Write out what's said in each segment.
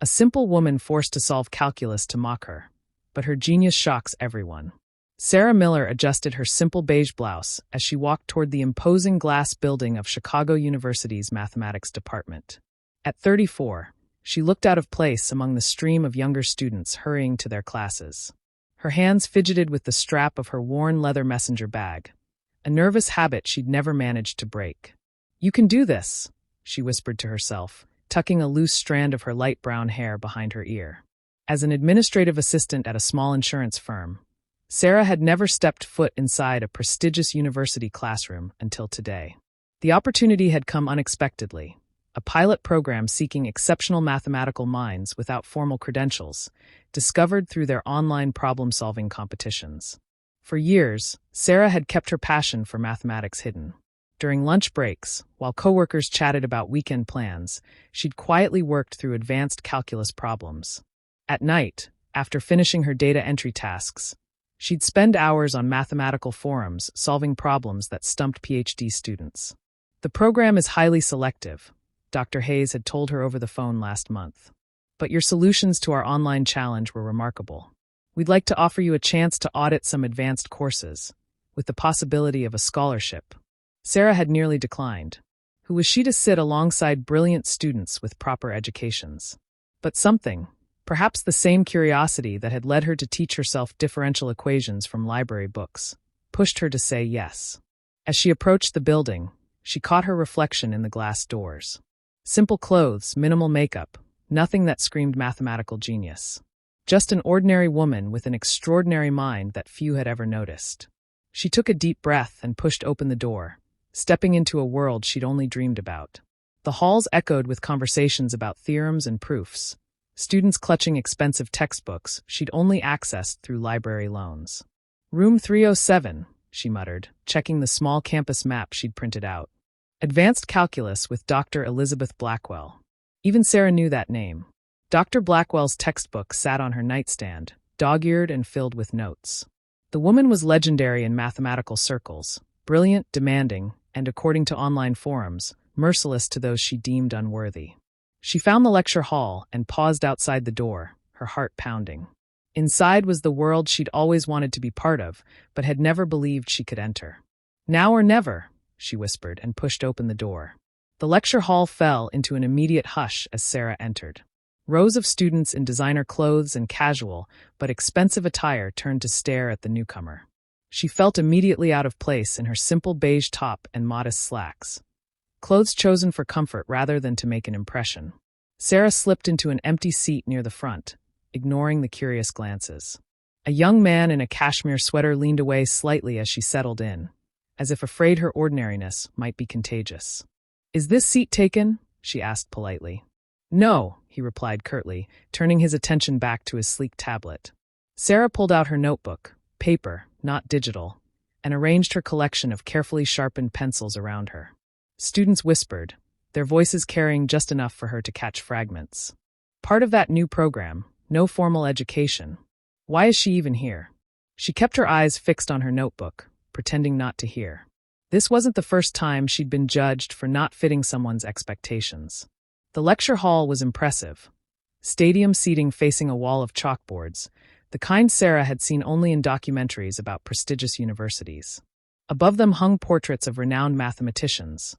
A simple woman forced to solve calculus to mock her. But her genius shocks everyone. Sarah Miller adjusted her simple beige blouse as she walked toward the imposing glass building of Chicago University's mathematics department. At 34, she looked out of place among the stream of younger students hurrying to their classes. Her hands fidgeted with the strap of her worn leather messenger bag, a nervous habit she'd never managed to break. "You can do this," she whispered to herself, tucking a loose strand of her light brown hair behind her ear. As an administrative assistant at a small insurance firm, Sarah had never stepped foot inside a prestigious university classroom until today. The opportunity had come unexpectedly, a pilot program seeking exceptional mathematical minds without formal credentials, discovered through their online problem-solving competitions. For years, Sarah had kept her passion for mathematics hidden. During lunch breaks, while coworkers chatted about weekend plans, she'd quietly worked through advanced calculus problems. At night, after finishing her data entry tasks, she'd spend hours on mathematical forums solving problems that stumped PhD students. "The program is highly selective," Dr. Hayes had told her over the phone last month. "But your solutions to our online challenge were remarkable. We'd like to offer you a chance to audit some advanced courses, with the possibility of a scholarship." Sarah had nearly declined. Who was she to sit alongside brilliant students with proper educations? But something, perhaps the same curiosity that had led her to teach herself differential equations from library books, pushed her to say yes. As she approached the building, she caught her reflection in the glass doors. Simple clothes, minimal makeup, nothing that screamed mathematical genius. Just an ordinary woman with an extraordinary mind that few had ever noticed. She took a deep breath and pushed open the door, stepping into a world she'd only dreamed about. The halls echoed with conversations about theorems and proofs, students clutching expensive textbooks she'd only accessed through library loans. "Room 307, she muttered, checking the small campus map she'd printed out. Advanced Calculus with Dr. Elizabeth Blackwell. Even Sarah knew that name. Dr. Blackwell's textbook sat on her nightstand, dog-eared and filled with notes. The woman was legendary in mathematical circles, brilliant, demanding, and according to online forums, merciless to those she deemed unworthy. She found the lecture hall and paused outside the door, her heart pounding. Inside was the world she'd always wanted to be part of, but had never believed she could enter. "Now or never," she whispered and pushed open the door. The lecture hall fell into an immediate hush as Sarah entered. Rows of students in designer clothes and casual, but expensive attire turned to stare at the newcomer. She felt immediately out of place in her simple beige top and modest slacks, clothes chosen for comfort rather than to make an impression. Sarah slipped into an empty seat near the front, ignoring the curious glances. A young man in a cashmere sweater leaned away slightly as she settled in, as if afraid her ordinariness might be contagious. "Is this seat taken?" she asked politely. "No," he replied curtly, turning his attention back to his sleek tablet. Sarah pulled out her notebook, paper, not digital, and arranged her collection of carefully sharpened pencils around her. Students whispered, their voices carrying just enough for her to catch fragments. Part of that new program, no formal education. Why is she even here? She kept her eyes fixed on her notebook, pretending not to hear. This wasn't the first time she'd been judged for not fitting someone's expectations. The lecture hall was impressive. Stadium seating facing a wall of chalkboards, the kind Sarah had seen only in documentaries about prestigious universities. Above them hung portraits of renowned mathematicians,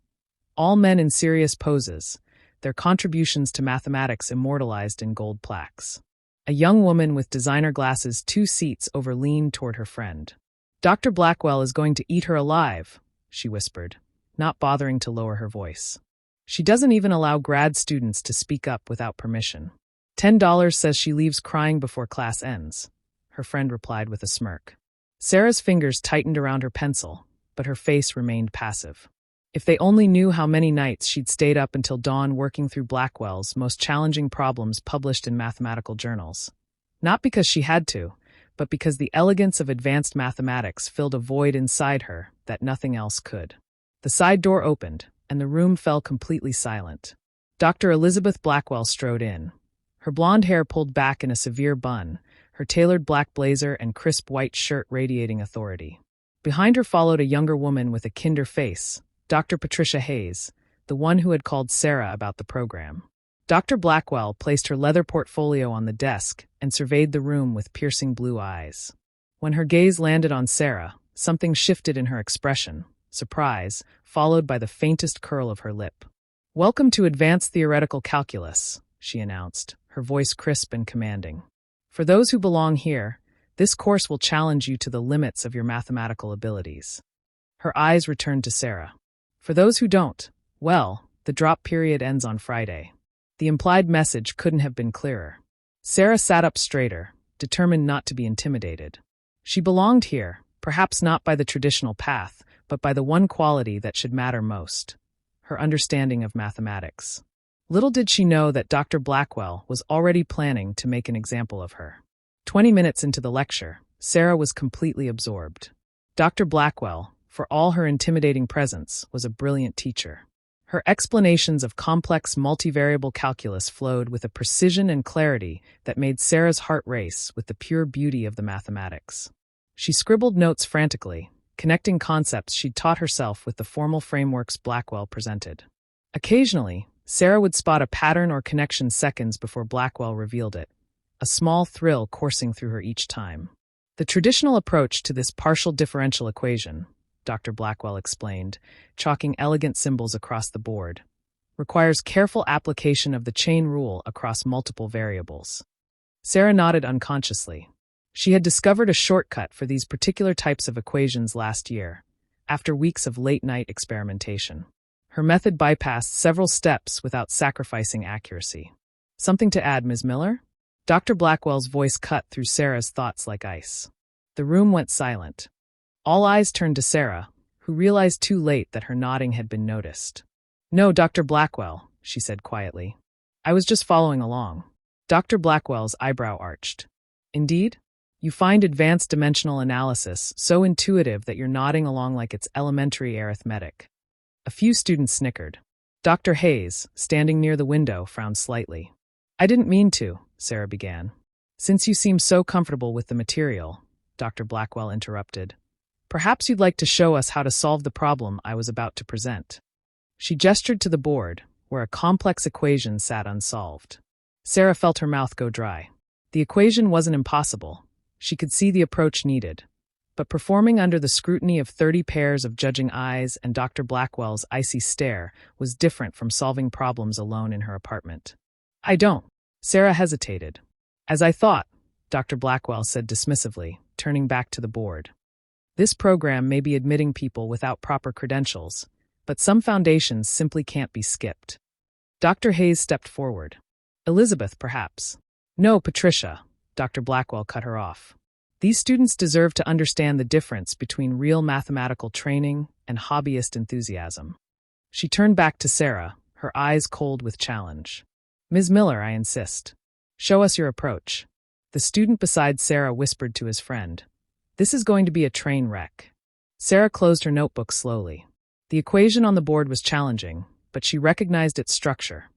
all men in serious poses, their contributions to mathematics immortalized in gold plaques. A young woman with designer glasses 2 seats over leaned toward her friend. "Dr. Blackwell is going to eat her alive," she whispered, not bothering to lower her voice. "She doesn't even allow grad students to speak up without permission. $10 says she leaves crying before class ends," her friend replied with a smirk. Sarah's fingers tightened around her pencil, but her face remained passive. If they only knew how many nights she'd stayed up until dawn working through Blackwell's most challenging problems published in mathematical journals. Not because she had to, but because the elegance of advanced mathematics filled a void inside her that nothing else could. The side door opened, and the room fell completely silent. Dr. Elizabeth Blackwell strode in, her blonde hair pulled back in a severe bun, her tailored black blazer and crisp white shirt radiating authority. Behind her followed a younger woman with a kinder face, Dr. Patricia Hayes, the one who had called Sarah about the program. Dr. Blackwell placed her leather portfolio on the desk and surveyed the room with piercing blue eyes. When her gaze landed on Sarah, something shifted in her expression, surprise, followed by the faintest curl of her lip. "Welcome to Advanced Theoretical Calculus," she announced, her voice crisp and commanding. "For those who belong here, this course will challenge you to the limits of your mathematical abilities." Her eyes returned to Sarah. "For those who don't, well, the drop period ends on Friday." The implied message couldn't have been clearer. Sarah sat up straighter, determined not to be intimidated. She belonged here, perhaps not by the traditional path, but by the one quality that should matter most: her understanding of mathematics. Little did she know that Dr. Blackwell was already planning to make an example of her. 20 minutes into the lecture, Sarah was completely absorbed. Dr. Blackwell, for all her intimidating presence, was a brilliant teacher. Her explanations of complex multivariable calculus flowed with a precision and clarity that made Sarah's heart race with the pure beauty of the mathematics. She scribbled notes frantically, connecting concepts she'd taught herself with the formal frameworks Blackwell presented. Occasionally, Sarah would spot a pattern or connection seconds before Blackwell revealed it, a small thrill coursing through her each time. "The traditional approach to this partial differential equation," Dr. Blackwell explained, chalking elegant symbols across the board, "requires careful application of the chain rule across multiple variables." Sarah nodded unconsciously. She had discovered a shortcut for these particular types of equations last year, after weeks of late-night experimentation. Her method bypassed several steps without sacrificing accuracy. "Something to add, Ms. Miller?" Dr. Blackwell's voice cut through Sarah's thoughts like ice. The room went silent. All eyes turned to Sarah, who realized too late that her nodding had been noticed. "No, Dr. Blackwell," she said quietly. "I was just following along." Dr. Blackwell's eyebrow arched. "Indeed? You find advanced dimensional analysis so intuitive that you're nodding along like it's elementary arithmetic." A few students snickered. Dr. Hayes, standing near the window, frowned slightly. "I didn't mean to," Sarah began. "Since you seem so comfortable with the material," Dr. Blackwell interrupted, "perhaps you'd like to show us how to solve the problem I was about to present." She gestured to the board, where a complex equation sat unsolved. Sarah felt her mouth go dry. The equation wasn't impossible. She could see the approach needed. But performing under the scrutiny of 30 pairs of judging eyes and Dr. Blackwell's icy stare was different from solving problems alone in her apartment. "I don't." Sarah hesitated. "As I thought," Dr. Blackwell said dismissively, turning back to the board. "This program may be admitting people without proper credentials, but some foundations simply can't be skipped." Dr. Hayes stepped forward. "Elizabeth, perhaps." "No, Patricia," Dr. Blackwell cut her off. "These students deserve to understand the difference between real mathematical training and hobbyist enthusiasm." She turned back to Sarah, her eyes cold with challenge. "Ms. Miller, I insist. Show us your approach." The student beside Sarah whispered to his friend, "This is going to be a train wreck." Sarah closed her notebook slowly. The equation on the board was challenging, but she recognized its structure.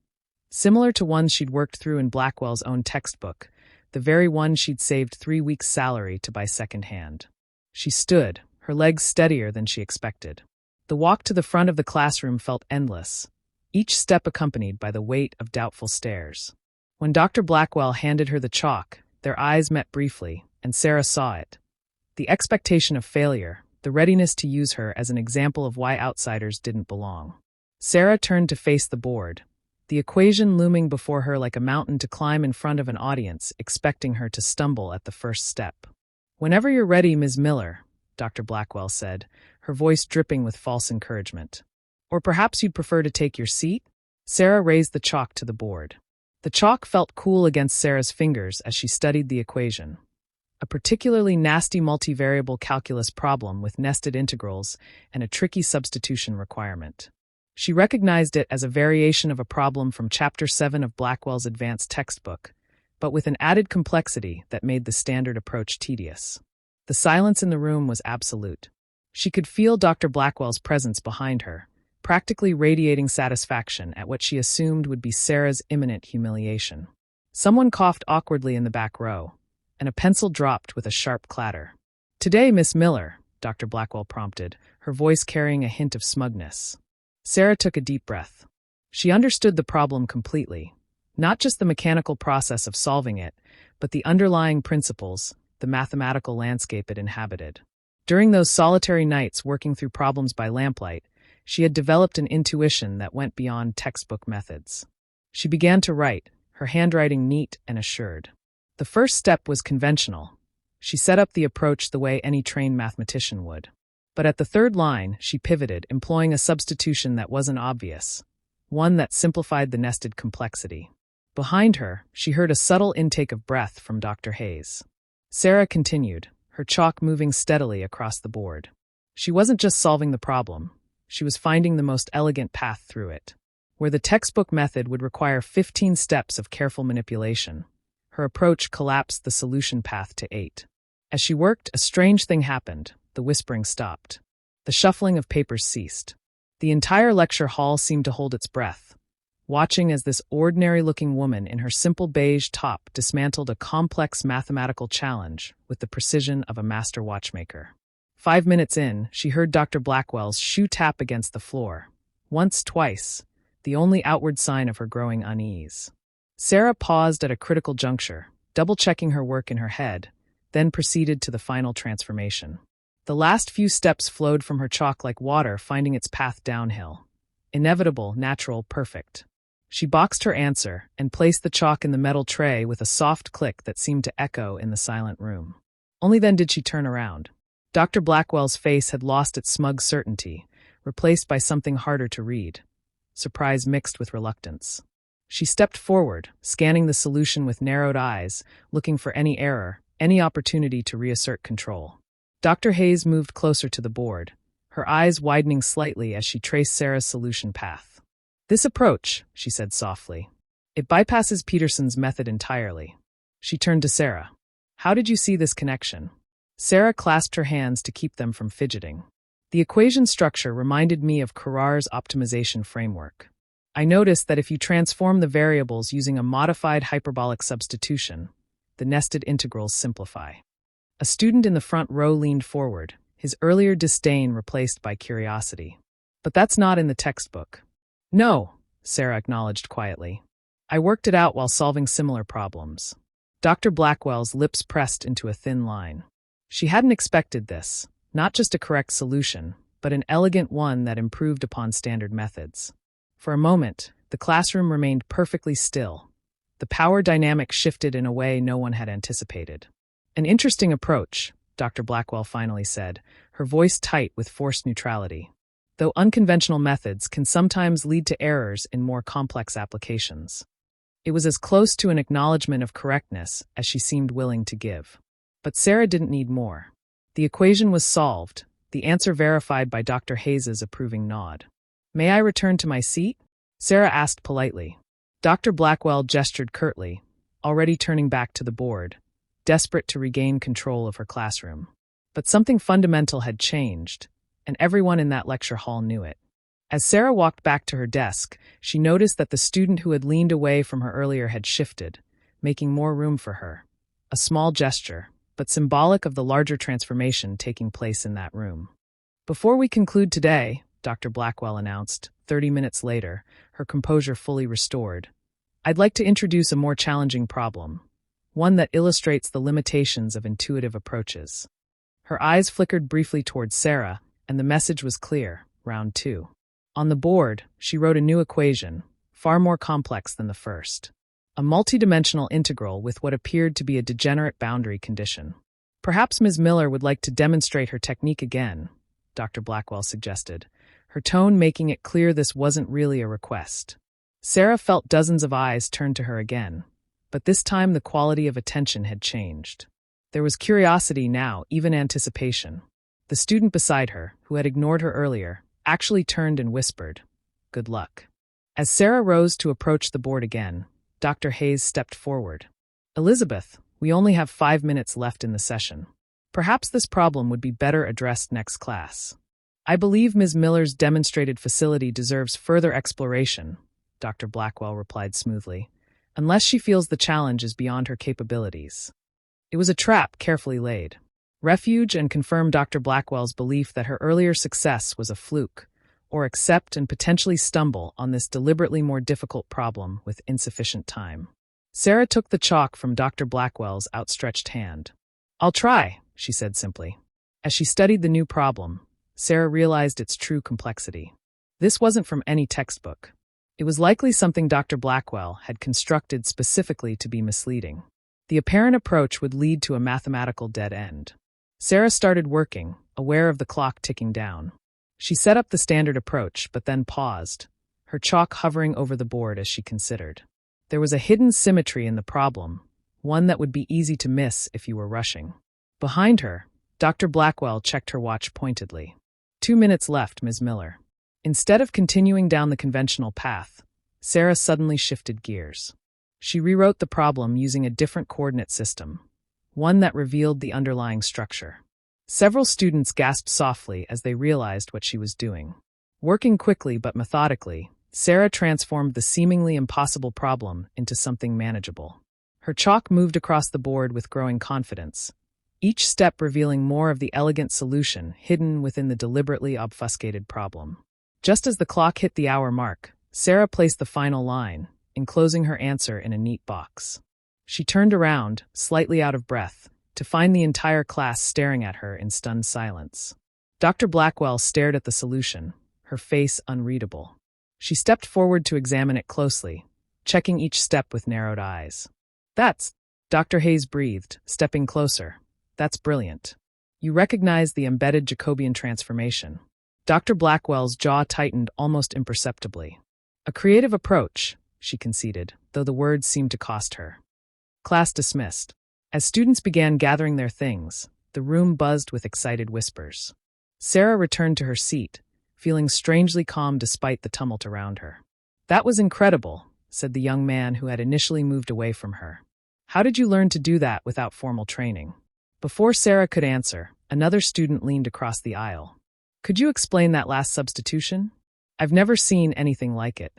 Similar to ones she'd worked through in Blackwell's own textbook, the very one she'd saved 3 weeks' salary to buy secondhand. She stood, her legs steadier than she expected. The walk to the front of the classroom felt endless, each step accompanied by the weight of doubtful stares. When Dr. Blackwell handed her the chalk, their eyes met briefly, and Sarah saw it. The expectation of failure, the readiness to use her as an example of why outsiders didn't belong. Sarah turned to face the board, the equation looming before her like a mountain to climb in front of an audience, expecting her to stumble at the first step. "Whenever you're ready, Ms. Miller," Dr. Blackwell said, her voice dripping with false encouragement. "Or perhaps you'd prefer to take your seat?" Sarah raised the chalk to the board. The chalk felt cool against Sarah's fingers as she studied the equation. A particularly nasty multivariable calculus problem with nested integrals and a tricky substitution requirement. She recognized it as a variation of a problem from Chapter 7 of Blackwell's advanced textbook, but with an added complexity that made the standard approach tedious. The silence in the room was absolute. She could feel Dr. Blackwell's presence behind her, practically radiating satisfaction at what she assumed would be Sarah's imminent humiliation. Someone coughed awkwardly in the back row, and a pencil dropped with a sharp clatter. "Today, Miss Miller," Dr. Blackwell prompted, her voice carrying a hint of smugness. Sarah took a deep breath. She understood the problem completely, Not just the mechanical process of solving it, but the underlying principles, the mathematical landscape it inhabited. During those solitary nights working through problems by lamplight, she had developed an intuition that went beyond textbook methods. She began to write, her handwriting neat and assured. The first step was conventional. She set up the approach the way any trained mathematician would. But at the third line, she pivoted, employing a substitution that wasn't obvious, one that simplified the nested complexity. Behind her, she heard a subtle intake of breath from Dr. Hayes. Sarah continued, her chalk moving steadily across the board. She wasn't just solving the problem, she was finding the most elegant path through it. Where the textbook method would require 15 steps of careful manipulation, her approach collapsed the solution path to 8. As she worked, a strange thing happened. The whispering stopped. The shuffling of papers ceased. The entire lecture hall seemed to hold its breath, watching as this ordinary-looking woman in her simple beige top dismantled a complex mathematical challenge with the precision of a master watchmaker. 5 minutes in, she heard Dr. Blackwell's shoe tap against the floor. Once, twice, the only outward sign of her growing unease. Sarah paused at a critical juncture, double-checking her work in her head, then proceeded to the final transformation. The last few steps flowed from her chalk like water finding its path downhill. Inevitable, natural, perfect. She boxed her answer and placed the chalk in the metal tray with a soft click that seemed to echo in the silent room. Only then did she turn around. Dr. Blackwell's face had lost its smug certainty, replaced by something harder to read, surprise mixed with reluctance. She stepped forward, scanning the solution with narrowed eyes, looking for any error, any opportunity to reassert control. Dr. Hayes moved closer to the board, her eyes widening slightly as she traced Sarah's solution path. "This approach," she said softly, "it bypasses Peterson's method entirely." She turned to Sarah. "How did you see this connection?" Sarah clasped her hands to keep them from fidgeting. "The equation structure reminded me of Carrar's optimization framework. I noticed that if you transform the variables using a modified hyperbolic substitution, the nested integrals simplify." A student in the front row leaned forward, his earlier disdain replaced by curiosity. "But that's not in the textbook." "No," Sarah acknowledged quietly. "I worked it out while solving similar problems." Dr. Blackwell's lips pressed into a thin line. She hadn't expected this, not just a correct solution, but an elegant one that improved upon standard methods. For a moment, the classroom remained perfectly still. The power dynamic shifted in a way no one had anticipated. "An interesting approach," Dr. Blackwell finally said, her voice tight with forced neutrality. "Though unconventional methods can sometimes lead to errors in more complex applications." It was as close to an acknowledgement of correctness as she seemed willing to give. But Sarah didn't need more. The equation was solved, the answer verified by Dr. Hayes's approving nod. "May I return to my seat?" Sarah asked politely. Dr. Blackwell gestured curtly, already turning back to the board, desperate to regain control of her classroom. But something fundamental had changed, and everyone in that lecture hall knew it. As Sarah walked back to her desk, she noticed that the student who had leaned away from her earlier had shifted, making more room for her. A small gesture, but symbolic of the larger transformation taking place in that room. "Before we conclude today," Dr. Blackwell announced, 30 minutes later, her composure fully restored, "I'd like to introduce a more challenging problem, one that illustrates the limitations of intuitive approaches." Her eyes flickered briefly towards Sarah, and the message was clear, round 2. On the board, she wrote a new equation, far more complex than the first. A multidimensional integral with what appeared to be a degenerate boundary condition. "Perhaps Ms. Miller would like to demonstrate her technique again," Dr. Blackwell suggested, her tone making it clear this wasn't really a request. Sarah felt dozens of eyes turn to her again, but this time the quality of attention had changed. There was curiosity now, even anticipation. The student beside her, who had ignored her earlier, actually turned and whispered, "Good luck." As Sarah rose to approach the board again, Dr. Hayes stepped forward. "Elizabeth, we only have 5 minutes left in the session. Perhaps this problem would be better addressed next class." "I believe Ms. Miller's demonstrated facility deserves further exploration," Dr. Blackwell replied smoothly, "unless she feels the challenge is beyond her capabilities." It was a trap carefully laid. Refuge and confirmed Dr. Blackwell's belief that her earlier success was a fluke, or accept and potentially stumble on this deliberately more difficult problem with insufficient time. Sarah took the chalk from Dr. Blackwell's outstretched hand. "I'll try," she said simply. As she studied the new problem, Sarah realized its true complexity. This wasn't from any textbook. It was likely something Dr. Blackwell had constructed specifically to be misleading. The apparent approach would lead to a mathematical dead end. Sarah started working, aware of the clock ticking down. She set up the standard approach, but then paused, her chalk hovering over the board as she considered. There was a hidden symmetry in the problem, one that would be easy to miss if you were rushing. Behind her, Dr. Blackwell checked her watch pointedly. 2 minutes left, Ms. Miller. Instead of continuing down the conventional path, Sarah suddenly shifted gears. She rewrote the problem using a different coordinate system, one that revealed the underlying structure. Several students gasped softly as they realized what she was doing. Working quickly but methodically, Sarah transformed the seemingly impossible problem into something manageable. Her chalk moved across the board with growing confidence, each step revealing more of the elegant solution hidden within the deliberately obfuscated problem. Just as the clock hit the hour mark, Sarah placed the final line, enclosing her answer in a neat box. She turned around, slightly out of breath, to find the entire class staring at her in stunned silence. Dr. Blackwell stared at the solution, her face unreadable. She stepped forward to examine it closely, checking each step with narrowed eyes. "That's," Dr. Hayes breathed, stepping closer. "That's brilliant. You recognize the embedded Jacobian transformation." Dr. Blackwell's jaw tightened almost imperceptibly. "A creative approach," she conceded, though the words seemed to cost her. Class dismissed. As students began gathering their things, the room buzzed with excited whispers. Sarah returned to her seat, feeling strangely calm despite the tumult around her. "That was incredible," said the young man who had initially moved away from her. "How did you learn to do that without formal training?" Before Sarah could answer, another student leaned across the aisle. "Could you explain that last substitution? I've never seen anything like it."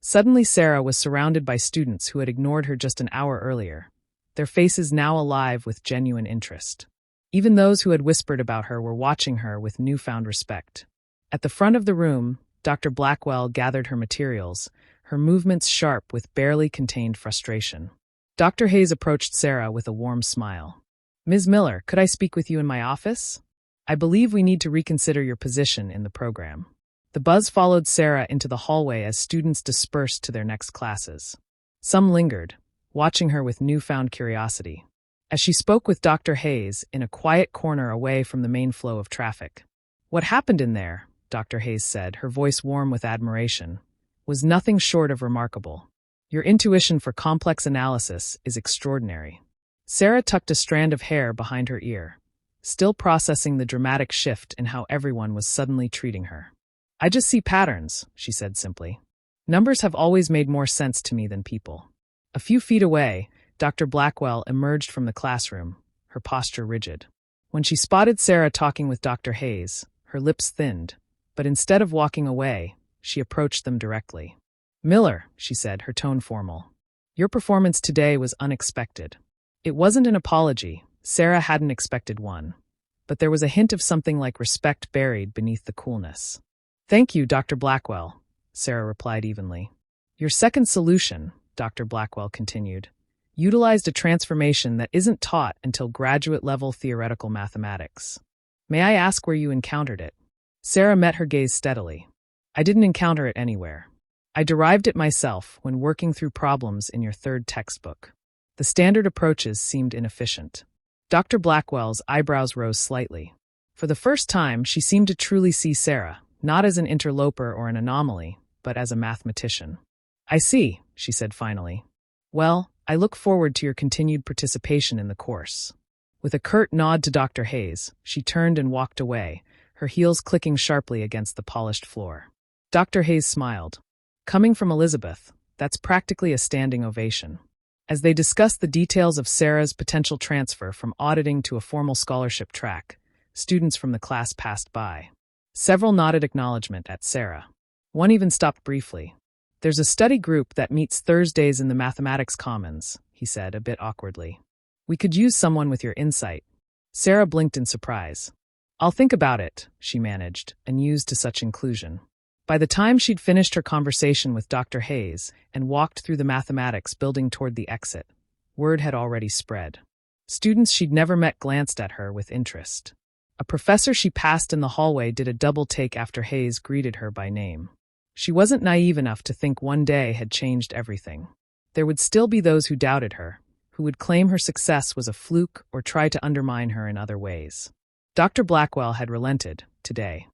Suddenly Sarah was surrounded by students who had ignored her just an hour earlier, their faces now alive with genuine interest. Even those who had whispered about her were watching her with newfound respect. At the front of the room, Dr. Blackwell gathered her materials, her movements sharp with barely contained frustration. Dr. Hayes approached Sarah with a warm smile. "Ms. Miller, could I speak with you in my office? I believe we need to reconsider your position in the program." The buzz followed Sarah into the hallway as students dispersed to their next classes. Some lingered, watching her with newfound curiosity. As she spoke with Dr. Hayes in a quiet corner away from the main flow of traffic. "What happened in there," Dr. Hayes said, her voice warm with admiration, "was nothing short of remarkable. Your intuition for complex analysis is extraordinary." Sarah tucked a strand of hair behind her ear, still processing the dramatic shift in how everyone was suddenly treating her. "I just see patterns," she said simply. "Numbers have always made more sense to me than people." A few feet away, Dr. Blackwell emerged from the classroom, her posture rigid. When she spotted Sarah talking with Dr. Hayes, her lips thinned, but instead of walking away, she approached them directly. "Miller," she said, her tone formal, "your performance today was unexpected." It wasn't an apology, Sarah hadn't expected one, but there was a hint of something like respect buried beneath the coolness. "Thank you, Dr. Blackwell," Sarah replied evenly. "Your second solution," Dr. Blackwell continued, "utilized a transformation that isn't taught until graduate-level theoretical mathematics. May I ask where you encountered it?" Sarah met her gaze steadily. "I didn't encounter it anywhere. I derived it myself when working through problems in your third textbook. The standard approaches seemed inefficient." Dr. Blackwell's eyebrows rose slightly. For the first time, she seemed to truly see Sarah, not as an interloper or an anomaly, but as a mathematician. "I see," she said finally. "Well, I look forward to your continued participation in the course." With a curt nod to Dr. Hayes, she turned and walked away, her heels clicking sharply against the polished floor. Dr. Hayes smiled. Coming from Elizabeth, that's practically a standing ovation. As they discussed the details of Sarah's potential transfer from auditing to a formal scholarship track, students from the class passed by. Several nodded acknowledgement at Sarah. One even stopped briefly. "There's a study group that meets Thursdays in the Mathematics Commons," he said, a bit awkwardly. "We could use someone with your insight." Sarah blinked in surprise. "I'll think about it," she managed, unused to such inclusion. By the time she'd finished her conversation with Dr. Hayes and walked through the mathematics building toward the exit, word had already spread. Students she'd never met glanced at her with interest. A professor she passed in the hallway did a double take after Hayes greeted her by name. She wasn't naive enough to think one day had changed everything. There would still be those who doubted her, who would claim her success was a fluke or try to undermine her in other ways. Dr. Blackwell had relented, today.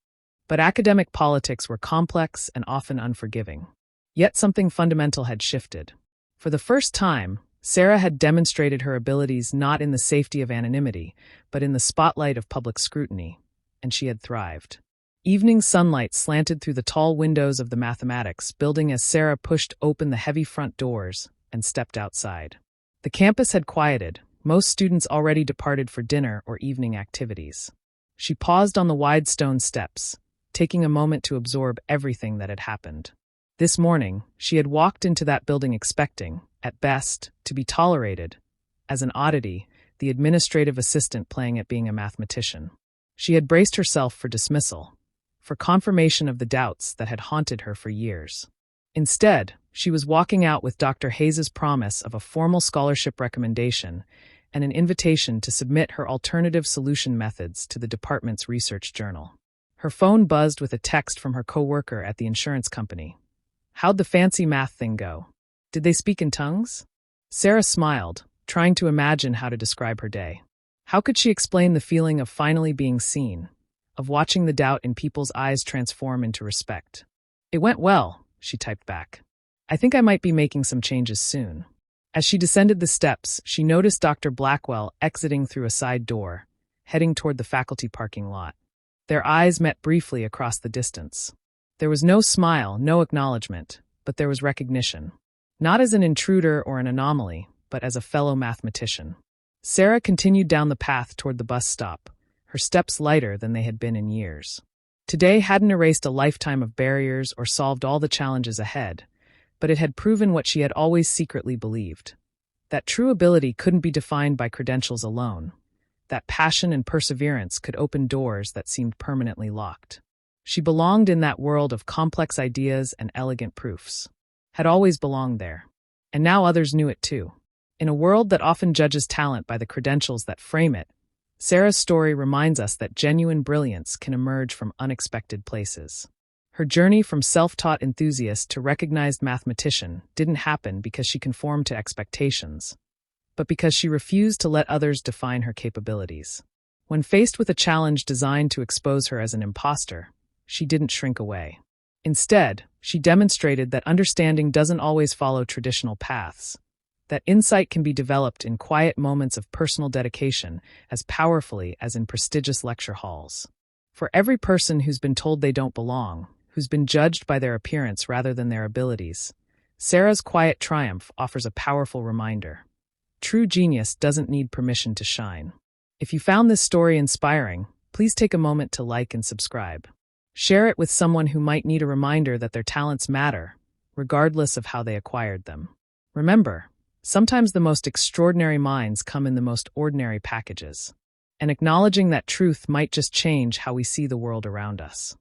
But academic politics were complex and often unforgiving. Yet something fundamental had shifted. For the first time, Sarah had demonstrated her abilities not in the safety of anonymity, but in the spotlight of public scrutiny, and she had thrived. Evening sunlight slanted through the tall windows of the mathematics building as Sarah pushed open the heavy front doors and stepped outside. The campus had quieted, most students already departed for dinner or evening activities. She paused on the wide stone steps, taking a moment to absorb everything that had happened. This morning, she had walked into that building expecting, at best, to be tolerated, as an oddity, the administrative assistant playing at being a mathematician. She had braced herself for dismissal, for confirmation of the doubts that had haunted her for years. Instead, she was walking out with Dr. Hayes' promise of a formal scholarship recommendation and an invitation to submit her alternative solution methods to the department's research journal. Her phone buzzed with a text from her coworker at the insurance company. How'd the fancy math thing go? Did they speak in tongues? Sarah smiled, trying to imagine how to describe her day. How could she explain the feeling of finally being seen, of watching the doubt in people's eyes transform into respect? It went well, she typed back. I think I might be making some changes soon. As she descended the steps, she noticed Dr. Blackwell exiting through a side door, heading toward the faculty parking lot. Their eyes met briefly across the distance. There was no smile, no acknowledgement, but there was recognition. Not as an intruder or an anomaly, but as a fellow mathematician. Sarah continued down the path toward the bus stop, her steps lighter than they had been in years. Today hadn't erased a lifetime of barriers or solved all the challenges ahead, but it had proven what she had always secretly believed. That true ability couldn't be defined by credentials alone. That passion and perseverance could open doors that seemed permanently locked. She belonged in that world of complex ideas and elegant proofs. Had always belonged there. And now others knew it too. In a world that often judges talent by the credentials that frame it, Sarah's story reminds us that genuine brilliance can emerge from unexpected places. Her journey from self-taught enthusiast to recognized mathematician didn't happen because she conformed to expectations, but because she refused to let others define her capabilities. When faced with a challenge designed to expose her as an imposter, she didn't shrink away. Instead, she demonstrated that understanding doesn't always follow traditional paths, that insight can be developed in quiet moments of personal dedication as powerfully as in prestigious lecture halls. For every person who's been told they don't belong, who's been judged by their appearance rather than their abilities, Sarah's quiet triumph offers a powerful reminder. True genius doesn't need permission to shine. If you found this story inspiring, please take a moment to like and subscribe. Share it with someone who might need a reminder that their talents matter, regardless of how they acquired them. Remember, sometimes the most extraordinary minds come in the most ordinary packages, and acknowledging that truth might just change how we see the world around us.